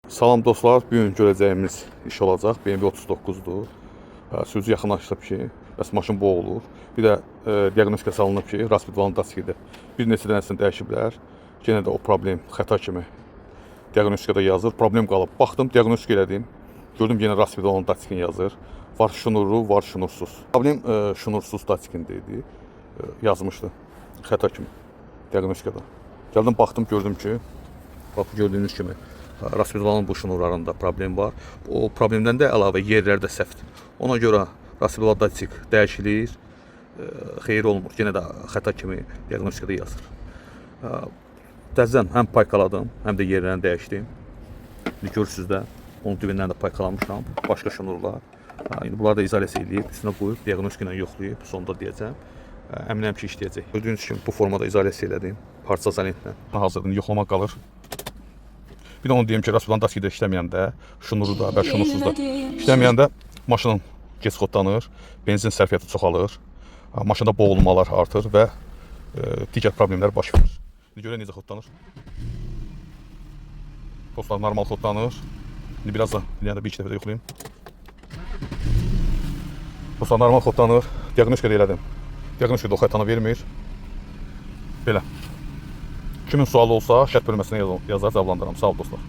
Salam dostlar, bugün görəcəyimiz iş olacaq. BMW 39-dur. Sürücü yaxınlaşdırıb ki, bəs maşın boğulur. Bir də diaqnostika salınıb ki, raspidvalın daskidir. Bir neçə dənəsini dəyişiblər. Yenə də o problem xəta kimi diaqnostikada yazır. Problem qalıb. Baxdım, diaqnostika elədim. Gördüm yenə raspidvalın daskin yazır. Var şnurlu, var şnursuz. Problem şnursuz daskində idi. Yazmışdı. Xəta kimi diaqnostikada. Gəldim, baxdım, gördüm ki, bax gördüyünüz kimi raspidvalın bu şnurlarında problem var. O problemdən də əlavə yerlərdə səhvdir. Ona görə raspidval datik dəyişilir. Xeyir olmur. Yenə də xəta kimi diaqnostikada yazır. Təzədən həm paykaladım, həm də yerlərini dəyişdim. İndi görürsünüz də onun dibindən də paykalamışam. Başqa şnurlar. İndi bunları da izolyasiya edib, üstünə qoyub, diaqnostika ilə yoxlayıb, sonda deyəcəm. Əminəm ki, işləyəcək. Gördüyünüz kimi bu formada izolyasiya elədim. Parça izolentlə. Hazırdır, yoxlamaq qalır. Bir də onu deyim ki, raspidvalın daskidə işləməyəndə, şnuru da və şnursuz da işləməyəndə maşının gec xodlanır, benzin sərfiyyatı çoxalır, maşında boğulmalar artır və digər problemlər baş verir. İndi görək necə xodlanır. Dostlar, normal xodlanır. İndi biraz da bir iki dəfə də yoxlayayım. Dostlar, normal xodlanır. Diaqnostika da elədim. Diaqnostikada o xətanı vermir. Belə. Kimin sualı olsa şərt bölməsinə yazar, cavablandıram. Sağ ol dostlar.